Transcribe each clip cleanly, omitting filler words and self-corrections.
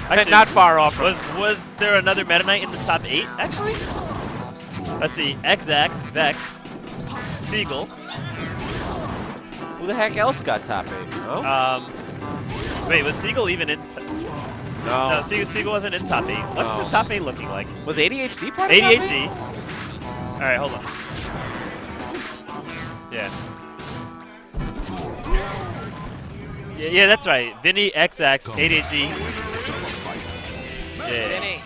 Actually, not far off. Was there another Meta Knight in the top 8, actually? Let's see. Xax, Vex, Seagull. Who the heck else got top 8? Oh? Wait, was Seagull even in? No. No, Seagull wasn't in top 8. What's the top 8 looking like? Was ADHD part of top 8? ADHD. All right, hold on. Yeah. Yeah, that's right. Vinny, XX, ADHD. Yeah. Vinny.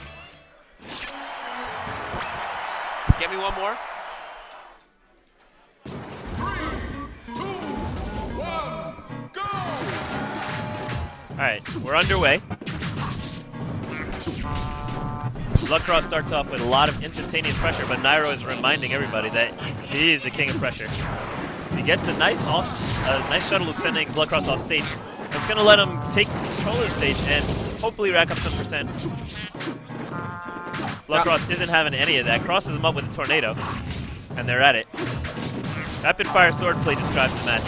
Get me one more. 3, 2, 1, go! All right, we're underway. Bloodcross starts off with a lot of instantaneous pressure, but Nairo is reminding everybody that he is the king of pressure. He gets a nice shuttle loop sending Bloodcross off stage. It's going to let him take control of the stage and hopefully rack up some percent. Bloodcross isn't having any of that. Crosses him up with a tornado, and they're at it. Rapid fire swordplay describes the match.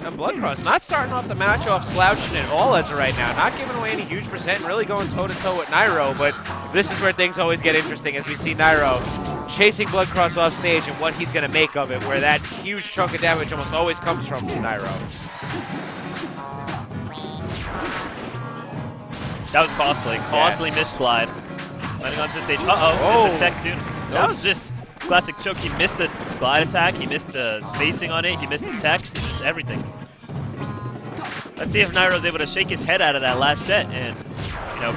And Bloodcross not starting off the match off slouching at all as of right now. Not giving away any huge percent and really going toe-to-toe with Nairo. But this is where things always get interesting as we see Nairo chasing Bloodcross off stage and what he's going to make of it, where that huge chunk of damage almost always comes from Nairo. That was costly. Costly misglide. Landing onto the stage. Uh-oh. Missed a tech too. That was just classic choke. He missed the glide attack. He missed the spacing on it. He missed the tech. Just everything. Let's see if Nairo's able to shake his head out of that last set and,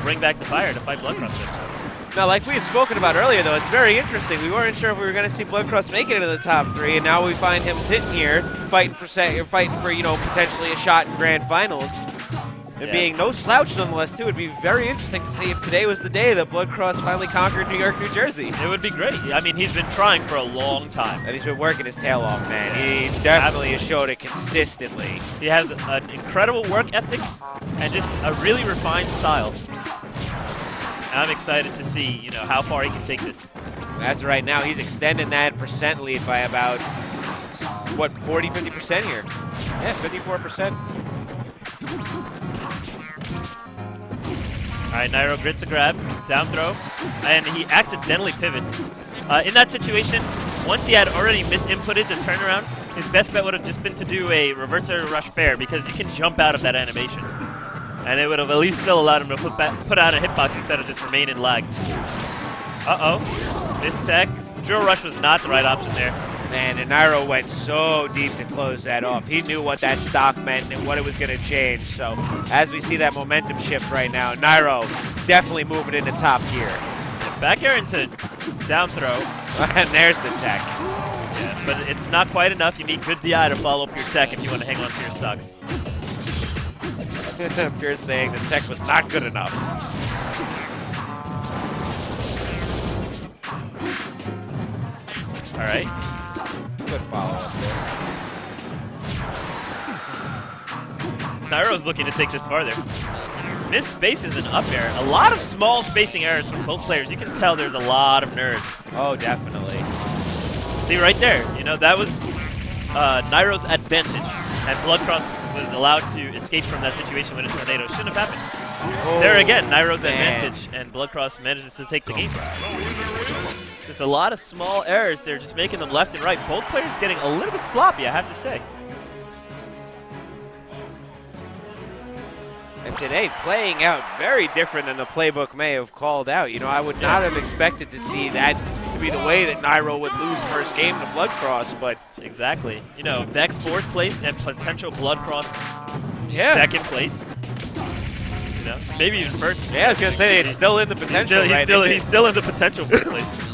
bring back the fire to fight Bloodcross with. Now, like we had spoken about earlier, though, it's very interesting. We weren't sure if we were going to see Bloodcross make it into the top 3, and now we find him sitting here fighting for potentially a shot in grand finals. And being no slouch nonetheless, too, it'd be very interesting to see if today was the day that Bloodcross finally conquered New York, New Jersey. It would be great. I mean, he's been trying for a long time. And he's been working his tail off, man. He definitely has showed it consistently. He has an incredible work ethic and just a really refined style. I'm excited to see, how far he can take this. That's right. Now he's extending that percent lead by about, 40, 50% here. Yeah, 54%. All right, Nairo grits a grab, down throw, and he accidentally pivots. In that situation, once he had already misinputted the turnaround, his best bet would have just been to do a reverse air rush bair because you can jump out of that animation. And it would have at least still allowed him to put out a hitbox instead of just remain in lag. Uh-oh, this tech. Drill rush was not the right option there. Man, and Nairo went so deep to close that off. He knew what that stock meant and what it was going to change. So as we see that momentum shift right now, Nairo definitely moving into top gear. Back air into down throw. And there's the tech. Yeah, but it's not quite enough. You need good DI to follow up your tech if you want to hang on to your stocks. You're saying the tech was not good enough. All right. Good follow-up there. Nairo's looking to take this farther. Missed spaces and up air. A lot of small spacing errors from both players. You can tell there's a lot of nerves. Oh, definitely. See right there, that was Nairo's advantage. And Bloodcross was allowed to escape from that situation when a tornado shouldn't have happened. Oh, there again, Nairo's advantage, and Bloodcross manages to take the game. Just a lot of small errors. They're just making them left and right. Both players getting a little bit sloppy, I have to say. And today, playing out very different than the playbook may have called out. I would not have expected to see that to be the way that Nairo would lose first game to Bloodcross, but... Exactly. Vex fourth place and potential Bloodcross second place. Maybe even first. Yeah, I was going to say, it's still in the potential He's still in the potential first place.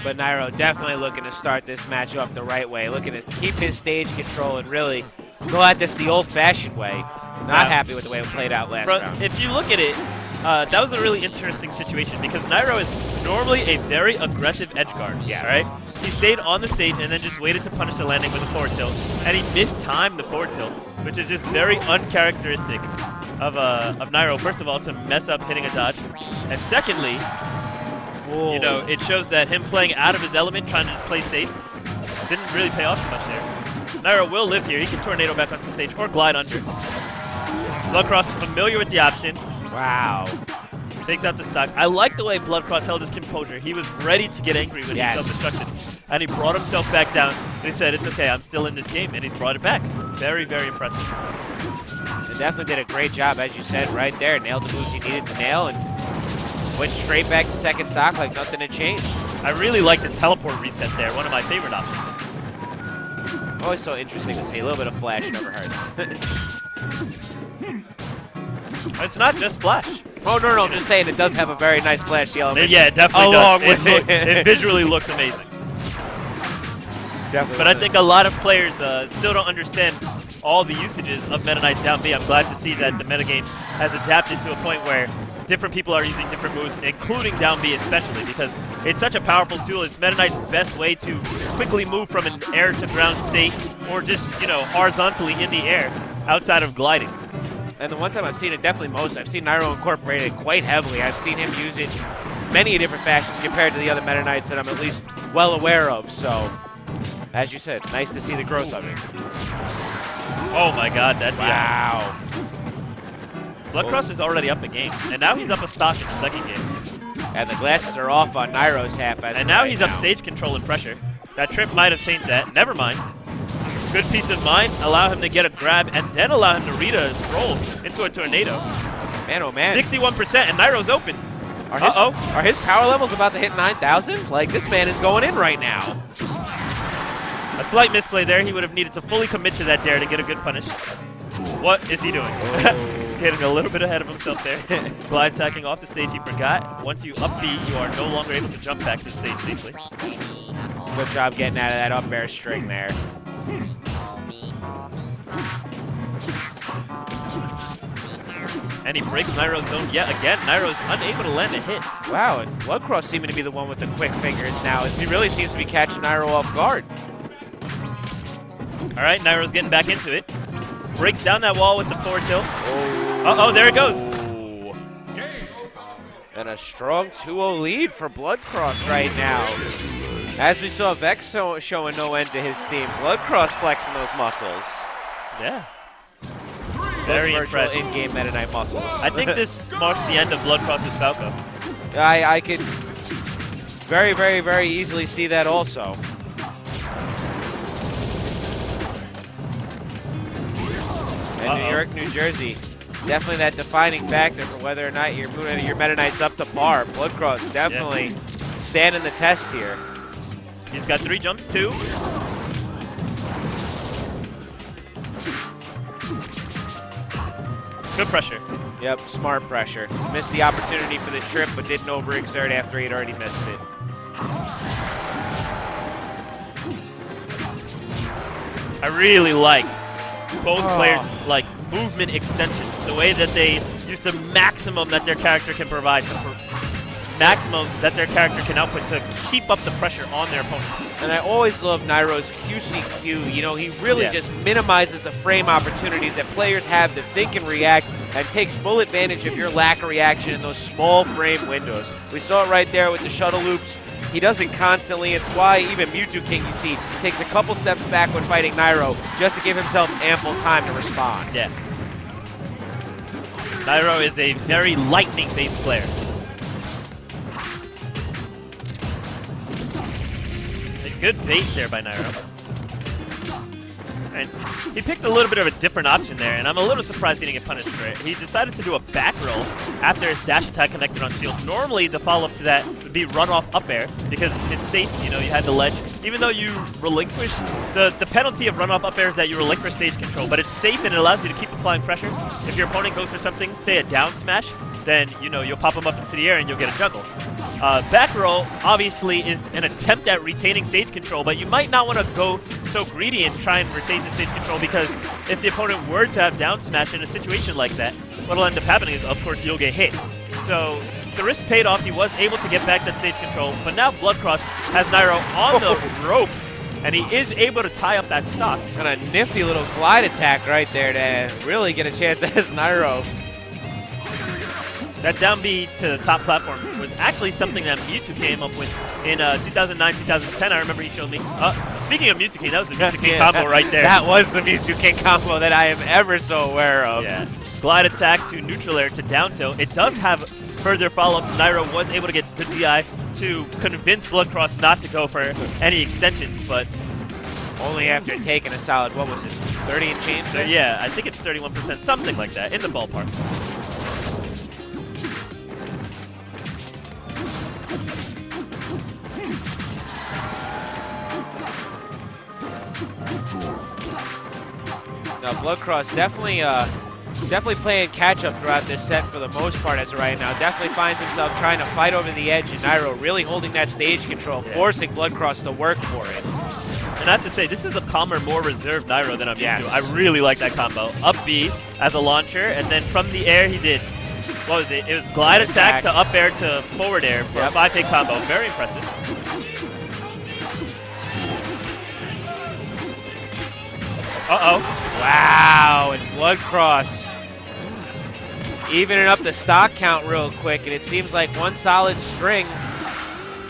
But Nairo definitely looking to start this match off the right way, looking to keep his stage control and really go at this the old-fashioned way. Not happy with the way it played out last round. If you look at it, that was a really interesting situation because Nairo is normally a very aggressive edge guard. Yeah. Right? He stayed on the stage and then just waited to punish the landing with a forward tilt, and he mistimed the forward tilt, which is just very uncharacteristic of Nairo. First of all, to mess up hitting a dodge, and secondly, it shows that him playing out of his element, trying to just play safe, didn't really pay off too much there. Nairo will live here. He can tornado back onto stage or glide under. Bloodcross familiar with the option. Wow. Takes out the stock. I like the way Bloodcross held his composure. He was ready to get angry when he self-destructed. And he brought himself back down. And he said, it's okay, I'm still in this game. And he's brought it back. Very, very impressive. He definitely did a great job, as you said, right there. Nailed the moves he needed to nail and went straight back to second stock like nothing had changed. I really like the teleport reset there. One of my favorite options. Always so interesting to see. A little bit of flash never hurts. It's not just flash. Oh, no, I'm just saying it does have a very nice flashy element. Yeah, it definitely along does. with It visually looks amazing. Definitely. But I think a lot of players still don't understand all the usages of Meta Knight's down B. I'm glad to see that the metagame has adapted to a point where different people are using different moves, including down B especially, because it's such a powerful tool. It's Meta Knight's best way to quickly move from an air to ground state or just, horizontally in the air outside of gliding. And the one time I've seen it definitely most, I've seen Nairo incorporate it quite heavily. I've seen him use it in many different fashions compared to the other Meta Knights that I'm at least well aware of. So, as you said, nice to see the growth of it. Oh my god, that's wow. Bloodcross is already up a game, and now he's up a stock in the second game. And the glasses are off on Nairo's half. And now he's up stage control and pressure. That trip might have changed that. Never mind. Good peace of mind. Allow him to get a grab and then allow him to read a roll into a tornado. Man, oh man. 61%, and Nairo's open. Are his power levels about to hit 9,000? Like, this man is going in right now. A slight misplay there. He would have needed to fully commit to that dare to get a good punish. What is he doing? Getting a little bit ahead of himself there. Glide tacking off the stage, he forgot. Once you up B, you are no longer able to jump back to the stage safely. Good job getting out of that up air string there. And he breaks Nairo's zone yet again. Nairo's unable to land a hit. Wow, and Bloodcross seeming to be the one with the quick fingers now. He really seems to be catching Nairo off guard. All right, Nairo's getting back into it. Breaks down that wall with the forward tilt. Uh-oh, there it goes. And a strong 2-0 lead for Bloodcross right now. As we saw Vex showing no end to his steam, Bloodcross flexing those muscles. Yeah. Very impressive. In-game Meta Knight muscles. I think this marks the end of Bloodcross's Falco. I could very, very, very easily see that also. And New York, New Jersey, definitely that defining factor for whether or not your Meta Knight's up to par. Bloodcross definitely standing the test here. He's got 3 jumps, 2. Good pressure. Yep, smart pressure. Missed the opportunity for the trip, but didn't overexert after he'd already missed it. I really like both players' movement extensions, the way that they use the maximum that their character can provide, maximum that their character can output to keep up the pressure on their opponent. And I always love Nairo's QCQ. You know, he really just minimizes the frame opportunities that players have to think and react, and takes full advantage of your lack of reaction in those small frame windows. We saw it right there with the shuttle loops. He does it constantly. It's why even Mewtwo King, you see, takes a couple steps back when fighting Nairo just to give himself ample time to respond. Yeah. Nairo is a very lightning-based player. A good bait there by Nairo. And he picked a little bit of a different option there, and I'm a little surprised he didn't get punished for it. He decided to do a back roll after his dash attack connected on shield. Normally, the follow-up to that would be run-off up air, because it's safe, you had the ledge. Even though you relinquish, the penalty of run-off up air is that you relinquish stage control, but it's safe and it allows you to keep applying pressure. If your opponent goes for something, say a down smash, then, you'll pop him up into the air and you'll get a juggle. Back roll, obviously, is an attempt at retaining stage control, but you might not want to go so greedy and try and retain the stage control, because if the opponent were to have down smash in a situation like that, what'll end up happening is, of course, you'll get hit. So the risk paid off. He was able to get back that stage control, but now Bloodcross has Nairo on the ropes, and he is able to tie up that stock. And a nifty little glide attack right there to really get a chance as Nairo. That down B to the top platform was actually something that Mewtwo came up with in 2009, 2010. I remember he showed me. speaking of Mewtwo King, that was the Mewtwo King combo right there. That was the Mewtwo King combo that I am ever so aware of. Yeah. Glide attack to neutral air to down tilt. It does have further follow-ups. Nairo was able to get the DI to convince Bloodcross not to go for any extensions, but only after taking a solid, what was it, 30 and change there? yeah, I think it's 31%, something like that, in the ballpark. Now Bloodcross definitely playing catch-up throughout this set for the most part as of right now. Definitely finds himself trying to fight over the edge, and Nairo really holding that stage control, forcing Bloodcross to work for it. And I have to say, this is a calmer, more reserved Nairo than I'm used to. I really like that combo. Up B as a launcher, and then from the air he did, what was it? It was glide attack to up air to forward air for a 5-take combo. Very impressive. Uh-oh. Wow, and Bloodcross evening up the stock count real quick, and it seems like one solid string.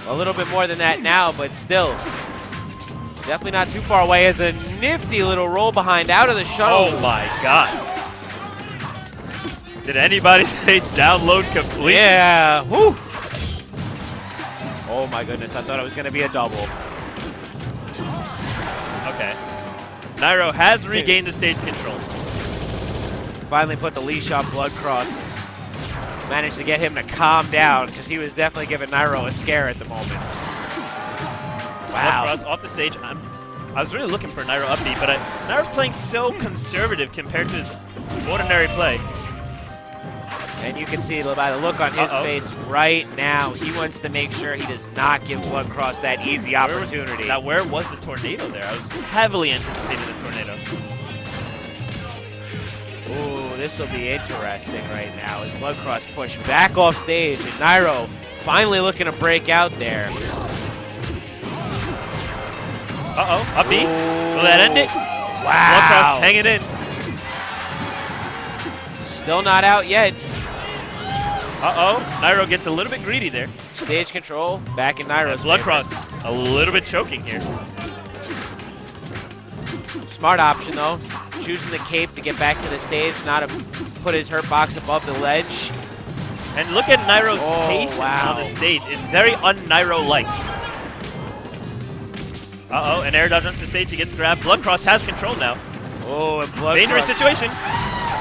A little bit more than that now, but still. Definitely not too far away as a nifty little roll behind out of the shuttle. Oh my god. Did anybody say download complete? Yeah, whoo. Oh my goodness, I thought it was gonna be a double. Okay. Nairo has regained the stage control. Finally put the leash on Bloodcross. Managed to get him to calm down because he was definitely giving Nairo a scare at the moment. Wow. Bloodcross off the stage. I was really looking for Nairo up B, but Nairo's playing so conservative compared to his ordinary play. And you can see by the look on his face right now, he wants to make sure he does not give Bloodcross that easy opportunity. Now, where was the tornado there? I was heavily anticipating the tornado. Ooh, this will be interesting right now as Bloodcross pushed back off stage, and Nairo finally looking to break out there. Uh-oh, up B. Will that end it? Wow. Bloodcross hanging in. Still not out yet. Uh-oh, Nairo gets a little bit greedy there. Stage control, back in Nairo's Bloodcross a little bit choking here. Smart option though, choosing the cape to get back to the stage, not to put his hurt box above the ledge. And look at Nairo's patience on the stage. It's very un-Nairo-like. Uh-oh, an air dodge onto the stage, he gets grabbed. Bloodcross has control now. Oh, and Bloodcross. Dangerous situation.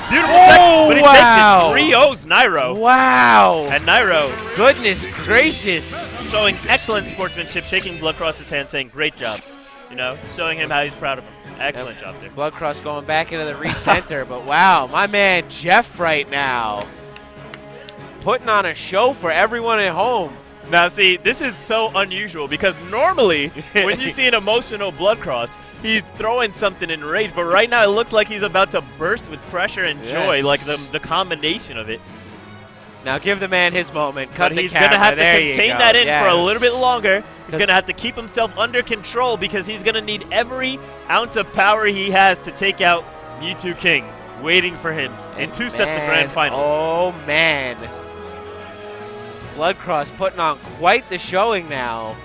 Beautiful tech, but he takes it. 3-0's Nairo. Wow. And Nairo, Goodness gracious. showing excellent sportsmanship, shaking Bloodcross's hand, saying, great job. You know, showing him how he's proud of him. Excellent job there. Bloodcross going back into the recenter, but wow, my man Jeff right now. Putting on a show for everyone at home. Now, see, this is so unusual because normally when you see an emotional Bloodcross, he's throwing something in rage, but right now it looks like he's about to burst with pressure and joy, like the combination of it. Now give the man his moment. Cut But the he's camera. going to have There to you contain go. that in for a Yes. little bit longer. He's going to have to keep himself under control because he's going to need every ounce of power he has to take out Mewtwo King, waiting for him in 2 sets of grand finals. Oh, man. Bloodcross putting on quite the showing now.